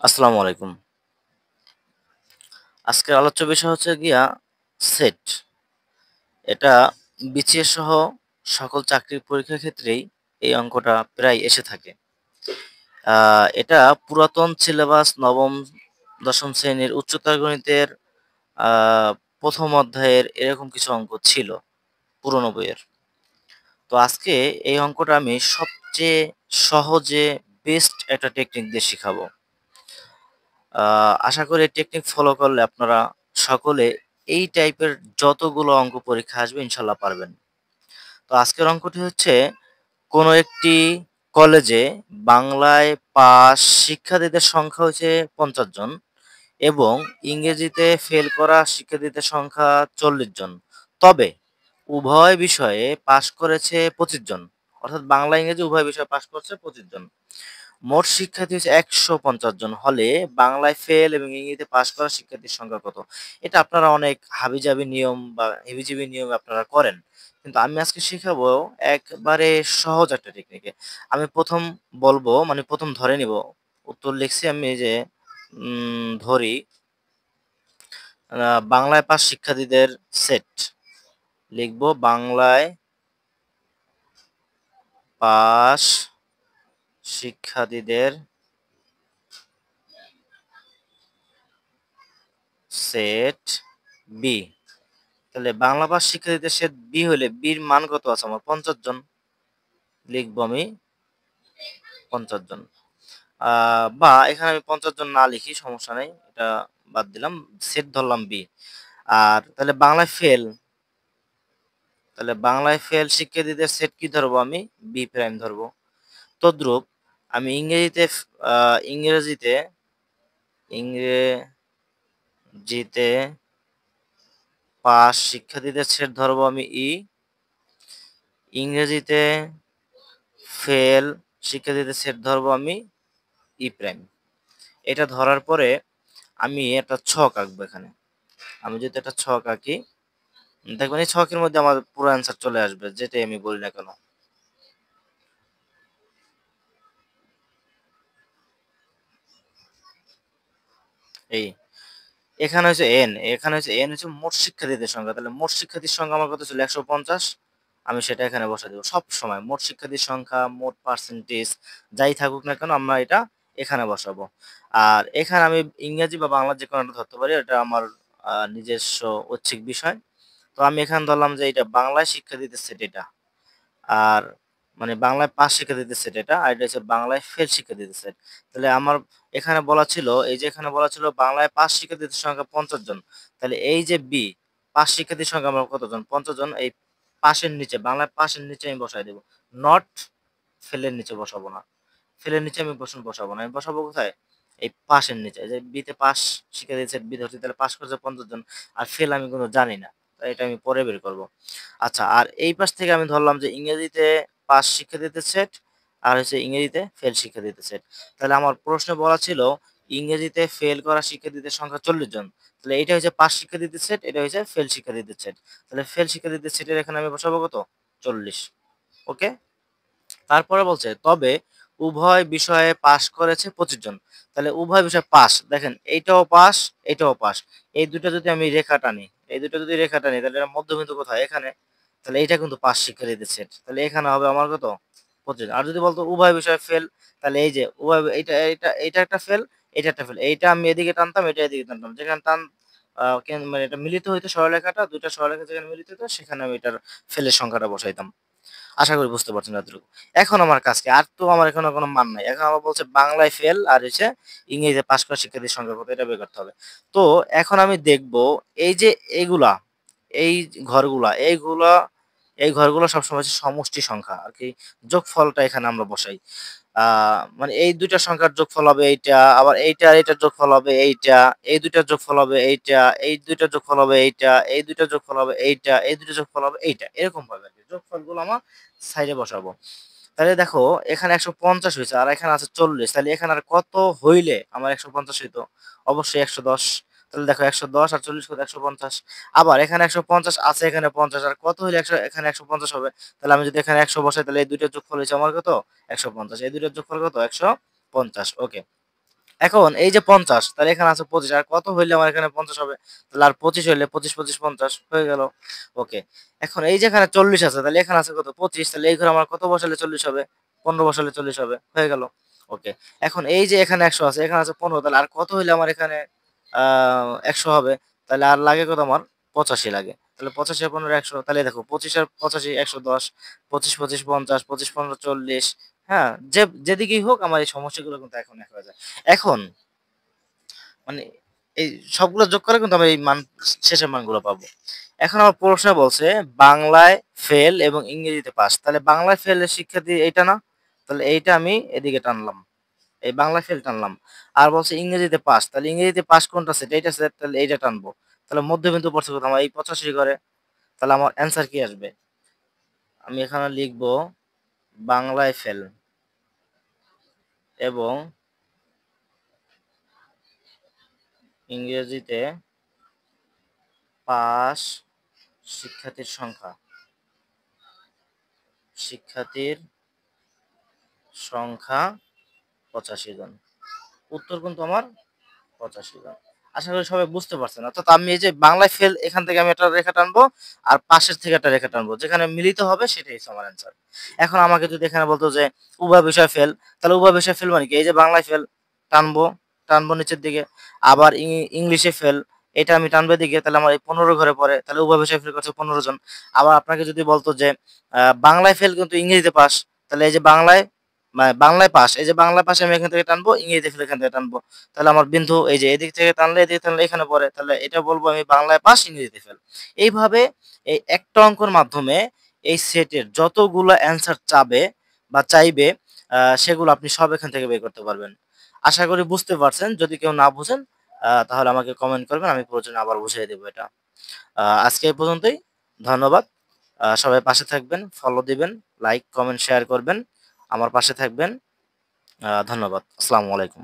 আসসালামু আলাইকুম। আজকের আলোচ্য বিষয় হচ্ছে গিয়া সেট। এটা বিসিএস সহ সকল চাকরির পরীক্ষার ক্ষেত্রেই এই অঙ্কটা প্রায় এসে থাকে। আ এটা পুরাতন সিলেবাস ৯ম-১০ম শ্রেণীর উচ্চতর গণিতের আ ১ম অধ্যায়ের এরকম কিছু অঙ্ক ছিল পুরনো বইয়ের। তো আজকে এই অঙ্কটা আমি সবচেয়ে সহজে বেস্ট একটা টেকনিক দিয়ে শিখাবো। আ আশা করি এই টেকনিক ফলো করলে আপনারা সকলে এই টাইপের যতগুলো অঙ্ক পরীক্ষা আসবে ইনশাল্লাহ পারবেন। তো আজকের অঙ্কটি হচ্ছে কোনো একটি কলেজে বাংলায় পাস শিক্ষার্থীদের সংখ্যা হচ্ছে ৫০ জন এবং ইংরেজিতে ফেল করা শিক্ষার্থীদের সংখ্যা ৪০ জন। তবে উভয় বিষয়ে পাস করেছে ২৫ জন। অর্থাৎ বাংলা ইংরেজি উভয় বিষয়ে পাস করছে ২৫ জন। মোট শিক্ষার্থী হচ্ছে ১৫০ জন হলে বাংলায় ফেল এবং ইংরেজিতে পাস করা শিক্ষার্থীর সংখ্যা কত? এটা আপনারা অনেক হাবিজাবি নিয়ম বা হেবিজাবি নিয়ম আপনারা করেন। কিন্তু আমি আজকে শিখাবো একবারে সহজ একটা টেকনিকে। আমি ১ম বলবো মানে ১ম ধরে নিব। উত্তর লিখছি আমি এই যে ধরি বাংলায় পাস শিক্ষার্থীদের সেট। লিখবো বাংলায় পাস শিক্ষার্থীদের সেট বি। তাহলে বাংলা ভাষা শিক্ষার্থীদের সেট বি হলে বির মান কত আছে আমার ৫০ জন। লিখবো আমি ৫০ জন। বা এখানে আমি ৫০ জন না লিখি সমস্যা নাই। এটা বাদ দিলাম। সেট ধরলাম বি। আর তাহলে বাংলায় ফেল শিক্ষার্থীদের সেট কি ধরবো আমি? বি প্রাইম ধরবো। তদ্রূপ আমি আ ইংরেজিতে ইংরেজিতে পাস শিক্ষার্থীদের সেট ধরবো আমি ই। ইংরেজিতে ফেল শিক্ষার্থীদের সেট ধরবো আমি ই প্রাইম। এটা ধরার পরে আমি একটা ছক আঁকবো এখানে। আমি যদি একটা ছক আঁকি, দেখবেন এই ছকের মধ্যে আমার পুরো অ্যান্সার চলে আসবে যেটাই আমি বলি না কেন। এই এখানে হচ্ছে এন, এখানে হচ্ছে এন হচ্ছে মোট শিক্ষার্থীদের সংখ্যা। তাহলে মোট শিক্ষার্থীর সংখ্যা আমার কত ছিল? ১৫০। আমি সেটা এখানে বসায় দেব। সবসময় মোট শিক্ষার্থীর সংখ্যা, মোট পার্সেন্টেজ যাই থাকুক না কেন আমরা এটা এখানে বসাবো। আর এখানে আমি ইংরেজি বা বাংলা যেকোনো একটা ধরতে পারি। এটা আমার নিজস্ব ঐচ্ছিক বিষয়। তো আমি এখানে ধরলাম যে এটা বাংলায় শিক্ষার্থীদের সেট এটা। আর মানে বাংলায় পাস শিক্ষার্থীদের সেট এটা। আর এটা হচ্ছে বাংলায় ফেল শিক্ষার্থীদের সেট। তাহলে আমার এখানে বলা ছিল এই যে এখানে বলা ছিল বাংলায় পাস শিক্ষার্থীদের সংখ্যা ৫০ জন। তাহলে এই যে বি পাস শিক্ষার্থীর সংখ্যা আমার কতজন? ৫০ জন। এই পাশের নিচে বাংলায় পাশের নিচে আমি বসায় দেব। নট ফেলের নিচে বসাবো না। ফেলের নিচে আমি বসাবো না। আমি বসাবো কোথায়? এই পাশের নিচে। এই যে বিতে পাস শিক্ষার্থীদের সেট বি ধরছি তাহলে পাস করেছে ৫০ জন। আর ফেল আমি কিন্তু জানি না। তাই এটা আমি পরে বের করব। আচ্ছা আর এই পাশ থেকে আমি ধরলাম যে ইংরেজিতে পাস শিক্ষার্থীদের সেট আর হচ্ছে ইংরেজিতে ফেল শিক্ষার্থীদের সেট। তাহলে আমার প্রশ্নে বলা ছিল ইংরেজিতে ফেল করা শিক্ষার্থীদের সংখ্যা ৪০ জন। তাহলে এটা হচ্ছে পাস শিক্ষার্থীদের সেট, এটা হচ্ছে ফেল শিক্ষার্থীদের সেট। তাহলে ফেল শিক্ষার্থীদের সেটের এখানে আমি বসাবো কত? ৪০। ওকে? তারপরে বলছে তবে উভয় বিষয়ে পাস করেছে ২৫ জন। তাহলে উভয় বিষয়ে পাস দেখেন এইটাও পাস, এইটাও পাস। এই ২ টা যদি আমি রেখা টানি, এই ২ টা যদি রেখা টানি তাহলে এর মধ্যবিন্দু কোথায়? এখানে। তাহলে এইটা কিন্তু পাস শিক্ষার্থীদের সেট। তাহলে এখানে হবে আমার কত? ২৫। আর যদি বলতো উভয় বিষয়ে ফেল তাহলে এই যে উভয় এইটা একটা ফেল, এটা একটা ফেল। এইটা আমি এদিকে টানতাম, এটা এদিকে টানতাম। যেখানে টান মানে এটা মিলিত হইতো সরলরেখাটা, ২ টা সরলরেখা যেখানে মিলিত হইতো সেখানে আমি এটার ফেলের সংখ্যাটা বসাইতাম। আশা করি বুঝতে পারছেন এতটুকু। এখন আমার কাজ কি? আর তো আমার এখানে কোনো মান নাই। এখন আমার বলছে বাংলায় ফেল আর হচ্ছে ইংরেজিতে পাস করা শিক্ষার্থীর সংখ্যা কত এটা বের করতে হবে। তো এখন আমি দেখব এই যে এগুলা, এই ঘরগুলা, এই ঘরগুলা সবসময় হচ্ছে সমষ্টি সংখ্যা আরকি। যোগফলটা এখানে আমরা বসাই। আ মানে এই ২ টা সংখ্যার যোগফল হবে এইটা, আবার এইটা আর এইটার যোগফল হবে এইটা, এই ২ টার যোগফল হবে এইটা, এই ২ টার যোগফল হবে এইটা, এই ২ টার যোগফল হবে এইটা, এই ২ টার যোগফল হবে এইটা। এরকম ভাবে আরকি। যোগফলগুলো আমার সাইডে বসাবো। তাহলে দেখো এখানে ১৫০ হইছে আর এখানে আছে ৪০। তাহলে এখানে আর কত হইলে আমার ১৫০ হইতো? অবশ্যই ১১০। তাহলে দেখো ১১০ আর ৪০ কত? ১৫০। আবার এখানে ১৫০ আছে, এখানে ৫০ আর কত হইলে এখানে ১৫০ হবে? তাহলে আমি যদি এখানে ১০০ বসাই তাহলে এই ২ টার যোগফল হইছে আমার কত? ১৫০। এই ২ টার যোগফল কত? ১৫০। ওকে। এখন এই যে 50 তাহলে এখানে আছে 25 আর কত হইলে আমার এখানে 50 হবে? তাহলে আর 25 হইলে 25, 25, 50 হয়ে গেল। ওকে। এখন এই যে এখানে 40 আছে তাহলে এখানে আছে কত? 25 তাহলে এই ঘরে আমার কত বসালে 40 হবে? 15 বসালে 40 হবে। হয়ে গেল। ওকে। এখন এই যে এখানে 100 আছে, এখানে আছে 15 তাহলে আর কত হইলে আমার এখানে 100 হবে? তাহলে আর লাগে কত আমার? 85 লাগে। তাহলে 85 আর 15 100 তাহলে দেখো 25 আর 85 110, 25, 25, 50, 25, 15, 40 হ্যাঁ? যেদিকেই হোক আমার এই সমস্যাগুলো কিন্তু এখন এক হয়ে যায়। এখন মানে এই সবগুলো যোগ করে কিন্তু আমরা এই শেষের মানগুলো পাবো। এখন আমার প্রশ্নে বলছে বাংলায় ফেল এবং ইংরেজিতে পাস। তাহলে বাংলায় ফেলের শিক্ষার্থী এইটা না? তাহলে এইটা আমি এদিকে টানলাম। এই বাংলায় ফেল টানলাম। আর বলছে ইংরেজিতে পাস। তাহলে ইংরেজিতে পাস কোনটা সেট? এইটা সেট তাহলে এইটা টানবো। তাহলে মধ্যবিন্দু পড়ছে কোথায়? আমার এই 85 ঘরে। তাহলে আমার অ্যান্সার কি আসবে? আমি এখানে লিখবো বাংলায় ফেল এবং ইংরেজিতে পাস শিক্ষার্থীর সংখ্যা। শিক্ষার্থীর সংখ্যা 85 জন। উত্তর কিন্তু আমার 85 জন। আশা করি সবাই বুঝতে পারছেন। অর্থাৎ আমি এই যে বাংলায় ফেল এখান থেকে আমি একটা রেখা টানবো আর পাশের থেকে একটা রেখা টানবো। যেখানে মিলিত হবে সেটাই হচ্ছে আমার অ্যান্সার। এখন আমাকে যদি এখানে বলতো যে উভয় বিষয় ফেল, তাহলে উভয় বিষয় ফেল মানে কি? এই যে বাংলায় ফেল টানবো, টানবো নিচের দিকে। আবার ইংলিশে ফেল এটা আমি টানবো এদিকে তাহলে আমার এই 15 ঘরে পড়ে। তাহলে উভয় বিষয় ফেল করছে 15 জন। আবার আপনাকে যদি বলতো যে বাংলায় ফেল কিন্তু ইংরেজিতে পাস, তাহলে এই যে বাংলায় বাংলায় পাস, এই যে বাংলা পাশে আমি এখান থেকে টানবো, ইংরেজিতে ফেল এখান থেকে টানবো। তাহলে আমার বিন্দু এই যে এদিক থেকে টানলে এদিকে টানলে এখানে পড়ে। তাহলে এটা বলবো আমি বাংলায় পাস, ইংরেজিতে ফেল। এইভাবে এই একটা অঙ্কের মাধ্যমে এই সেটের যতগুলো অ্যান্সার চাবে বা চাইবে সেগুলো আপনি সব এখান থেকে বের করতে পারবেন। আশা করি বুঝতে পারছেন। যদি কেউ না বুঝেন তাহলে আমাকে কমেন্ট করবেন। আমি প্রয়োজনে আবার বুঝিয়ে দেব এটা। আজকে এই পর্যন্তই। ধন্যবাদ। সবাই পাশে থাকবেন, ফলো দিবেন, লাইক, কমেন্ট, শেয়ার করবেন। আমার পাশে থাকবেন। ধন্যবাদ। আসসালামু আলাইকুম।